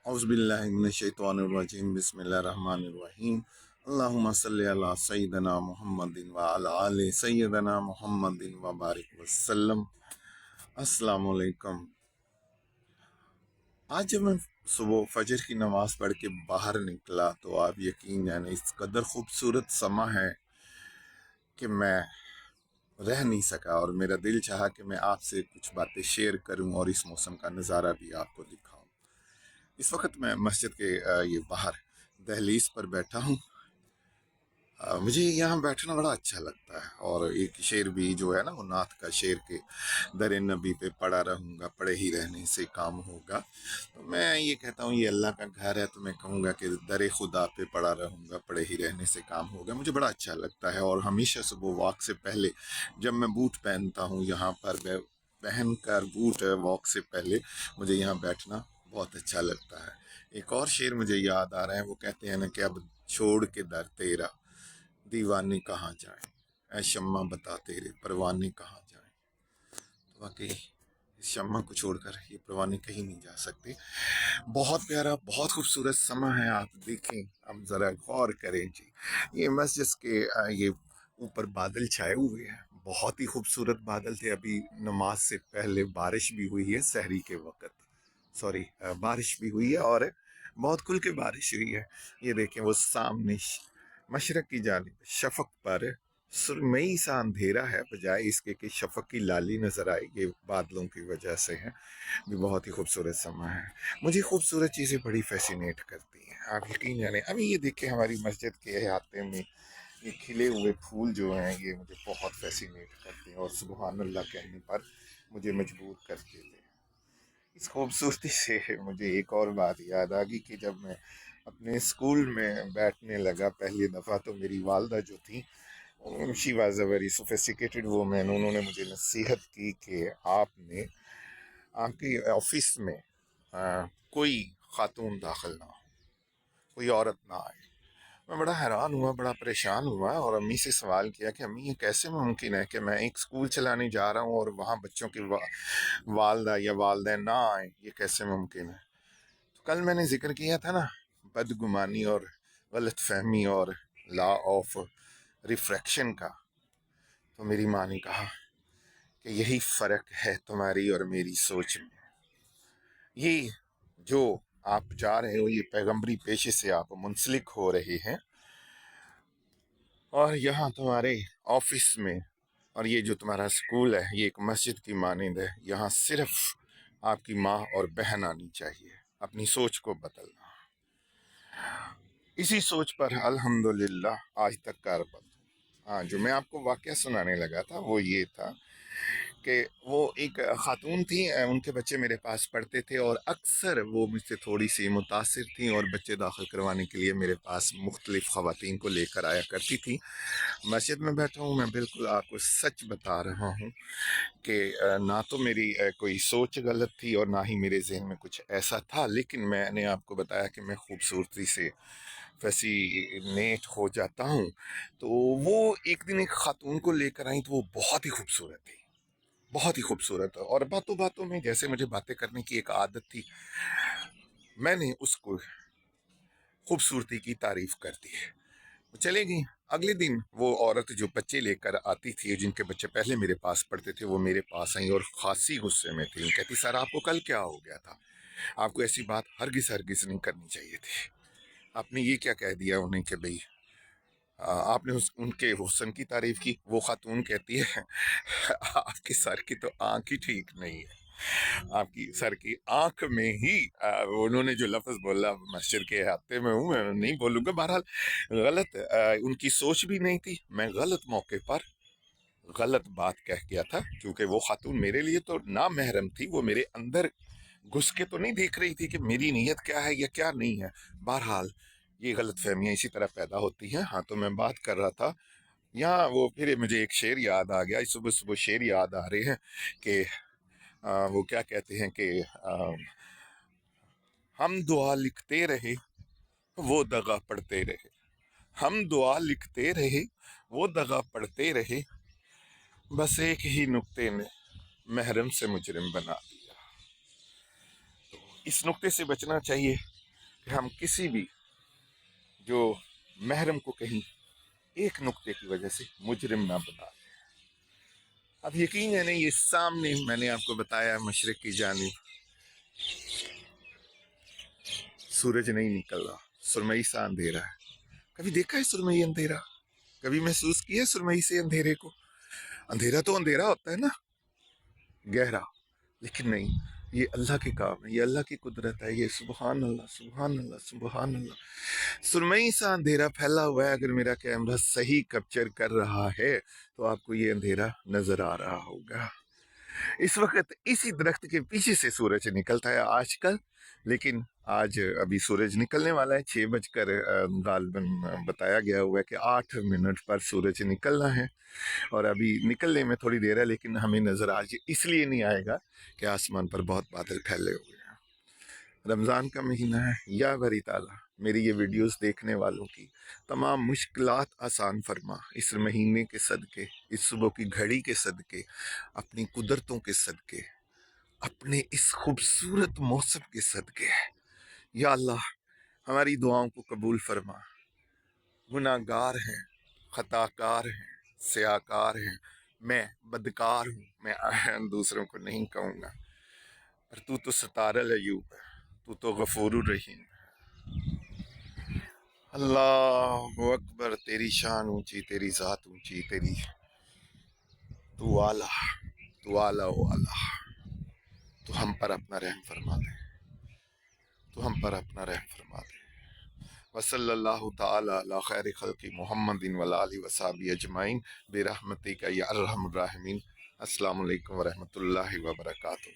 औज़ुबिल्लाहिमिनश्शैतानिर्रजीम बिस्मिल्लाहिर्रहमानिर्रहीम अल्लाहुम्मा सल्लि अला सय्यिदना मुहम्मदिन व अला आलि सय्यिदना मुहम्मदिन व बारिक वसल्लम। अस्सलामु अलैकुम। आज जब मैं सुबह फजर की नमाज पढ़ के बाहर निकला तो आप यकीन जाने इस कदर खूबसूरत समा है कि मैं रह नहीं सका और मेरा दिल चाहा कि मैं आपसे कुछ बातें शेयर करूं और इस मौसम का नज़ारा भी आपको दिखाऊं। इस वक्त मैं मस्जिद के ये बाहर दहलीज पर बैठा हूँ। मुझे यहाँ बैठना बड़ा अच्छा लगता है और एक शेर भी जो है ना वो नात का शेर के दर नबी पे पड़ा रहूँगा पड़े ही रहने से काम होगा। तो मैं ये कहता हूँ ये अल्लाह का घर है तो मैं कहूँगा कि दर खुदा पे पड़ा रहूँगा पड़े ही रहने से काम होगा। मुझे बड़ा अच्छा लगता है और हमेशा सुबह वॉक से पहले जब मैं बूट पहनता हूँ यहाँ पर पहन कर बूट वॉक से पहले मुझे यहाँ बैठना बहुत अच्छा लगता है। एक और शेर मुझे याद आ रहा है, वो कहते हैं ना कि अब छोड़ के दर तेरा दीवाने कहाँ जाएं, ऐ शम्मा बता तेरे परवाने कहाँ जाएं। तो वाकई इस शम्मा को छोड़कर ये परवाने कहीं नहीं जा सकते। बहुत प्यारा बहुत खूबसूरत समा है, आप देखें, अब ज़रा गौर करें जी। ये मस्जिद के ये ऊपर बादल छाए हुए हैं, बहुत ही खूबसूरत बादल थे। अभी नमाज से पहले बारिश भी हुई है, सहरी के वक्त सॉरी बारिश भी हुई है और बहुत खुल के बारिश हुई है। ये देखें वो सामने मशरक की जानिब शफक पर सुरमई सा अंधेरा है, बजाय इसके कि शफक की लाली नजर आए। ये बादलों की वजह से है, भी बहुत ही खूबसूरत समा है। मुझे खूबसूरत चीज़ें बड़ी फैसिनेट करती हैं, आप यकीन जाने। अभी ये देखिए हमारी मस्जिद के अहाते में ये खिले हुए फूल जो हैं ये मुझे बहुत फैसिनेट करते हैं और सुबहान अल्लाह कहने पर मुझे मजबूर कर देते हैं। इस खूबसूरती से मुझे एक और बात याद आ गई कि जब मैं अपने स्कूल में बैठने लगा पहली दफ़ा तो मेरी वालदा जो थी, she was a very sophisticated women, उन्होंने मुझे नसीहत की कि आपने आपके ऑफिस में कोई खातून दाखिल ना हो, कोई औरत ना आए। मैं बड़ा हैरान हुआ, बड़ा परेशान हुआ और अम्मी से सवाल किया कि अम्मी ये कैसे मुमकिन है कि मैं एक स्कूल चलाने जा रहा हूँ और वहाँ बच्चों की वालदा या वालदैन ना आए, ये कैसे मुमकिन है। तो कल मैंने जिक्र किया था ना बदगुमानी और गलत फहमी और लॉ ऑफ रिफ्रैक्शन का, तो मेरी माँ ने कहा कि यही फ़र्क है तुम्हारी और मेरी सोच में। ये जो आप जा रहे हो ये पैगंबरी पेशे से आप मुंसलिक हो रहे हैं और यहाँ तुम्हारे ऑफिस में और ये जो तुम्हारा स्कूल है ये एक मस्जिद की मानंद है। यहाँ सिर्फ आपकी माँ और बहन आनी चाहिए, अपनी सोच को बदलना। इसी सोच पर अल्हम्दुलिल्लाह आज तक कारबंद। हाँ, जो मैं आपको वाक़या सुनाने लगा था वो ये था कि वो एक ख़ातून थी, उनके बच्चे मेरे पास पढ़ते थे और अक्सर वो मुझसे थोड़ी सी मुतासिर थी और बच्चे दाखिल करवाने के लिए मेरे पास मुख्तलिफ़ ख़वातीन को लेकर आया करती थी। मस्जिद में बैठा हूँ मैं, बिल्कुल आपको सच बता रहा हूँ कि ना तो मेरी कोई सोच गलत थी और ना ही मेरे जहन में कुछ ऐसा था, लेकिन मैंने आपको बताया कि मैं खूबसूरती से फैसिनेट हो जाता हूँ। तो वो एक दिन एक खातून को लेकर आई तो वो बहुत ही खूबसूरत थी, बहुत ही खूबसूरत, और बातों बातों में जैसे मुझे बातें करने की एक आदत थी, मैंने उसको खूबसूरती की तारीफ कर दी। वो चले गई। अगले दिन वो औरत जो बच्चे लेकर आती थी, जिनके बच्चे पहले मेरे पास पढ़ते थे, वो मेरे पास आई और खासी गुस्से में थी। कहती सर आपको कल क्या हो गया था, आपको ऐसी बात हरगिज हरगिज नहीं करनी चाहिए थी। आपने ये क्या कह दिया उन्हें कि भाई आपने उनके हुस्न की तारीफ की। वो खातून कहती है आपके सर की तो आंख ही ठीक नहीं है, आपकी सर की आंख में ही उन्होंने जो लफ्ज़ बोला, मस्जिद के अहाते में हूँ मैं नहीं बोलूँगा, बहरहाल गलत उनकी सोच भी नहीं थी। मैं गलत मौके पर गलत बात कह गया था, क्योंकि वो खातून मेरे लिए तो ना महरम थी, वो मेरे अंदर घुस के तो नहीं देख रही थी कि मेरी नीयत क्या है या क्या नहीं है। बहरहाल ये गलत फहमियाँ इसी तरह पैदा होती हैं। हाँ, तो मैं बात कर रहा था यहाँ, वो फिर मुझे एक शेर याद आ गया, सुबह सुबह शेर याद आ रहे हैं कि वो क्या कहते हैं कि हम दुआ लिखते रहे वो दगा पढ़ते रहे, हम दुआ लिखते रहे वो दगा पढ़ते रहे, बस एक ही नुक्ते ने महरम से मुजरिम बना दिया। इस नुक्ते से बचना चाहिए کہ ہم کسی بھی جو محرم کو کہیں ایک نقطے کی وجہ سے مجرم نہ بتا دیں۔ اب یقین ہے نہیں، یہ سامنے میں نے آپ کو بتایا مشرق کی جانب سورج نہیں نکل رہا، سرمئی سا اندھیرا ہے۔ کبھی دیکھا ہے سرمئی اندھیرا؟ کبھی محسوس کیا ہے سرمئی سے اندھیرے کو؟ اندھیرا تو اندھیرا ہوتا ہے نا، گہرا، لیکن نہیں، یہ اللہ کے کام ہے، یہ اللہ کی قدرت ہے، یہ سبحان اللہ سبحان اللہ سبحان اللہ۔ سرمئی سا اندھیرا پھیلا ہوا ہے، اگر میرا کیمرہ صحیح کیپچر کر رہا ہے تو آپ کو یہ اندھیرا نظر آ رہا ہوگا۔ اس وقت اسی درخت کے پیچھے سے سورج نکلتا ہے آج کل، لیکن آج ابھی سورج نکلنے والا ہے، 6 بج کر غالباً بتایا گیا ہوا ہے کہ 8 منٹ پر سورج نکلنا ہے، اور ابھی نکلنے میں تھوڑی دیر ہے، لیکن ہمیں نظر آج اس لیے نہیں آئے گا کہ آسمان پر بہت بادل پھیلے ہوئے ہیں۔ رمضان کا مہینہ ہے، یا بری تعالیٰ میری یہ ویڈیوز دیکھنے والوں کی تمام مشکلات آسان فرما، اس مہینے کے صدقے، اس صبح کی گھڑی کے صدقے، اپنی قدرتوں کے صدقے، اپنے اس خوبصورت موسم کے صدقے۔ یا اللہ ہماری دعاؤں کو قبول فرما۔ گناہ گار ہیں، خطا کار ہیں، سیاکار ہیں، میں بدکار ہوں، میں دوسروں کو نہیں کہوں گا، پر تو ستار العیوب ہے، تو غفور الرحیم ہے۔ اللہ اکبر، تیری شان اونچی، تیری ذات اونچی، تو اعلیٰ، تو اعلیٰ و اعلیٰ۔ تو ہم پر اپنا رحم فرما دے، تو ہم پر اپنا رحم فرما دے۔ وصلی اللہ تعالی علی خیر خلق محمد وآلہ وصحبہ اجمعین برحمتک یا ارحم الراحمین۔ السلام علیکم ورحمۃ اللہ وبرکاتہ۔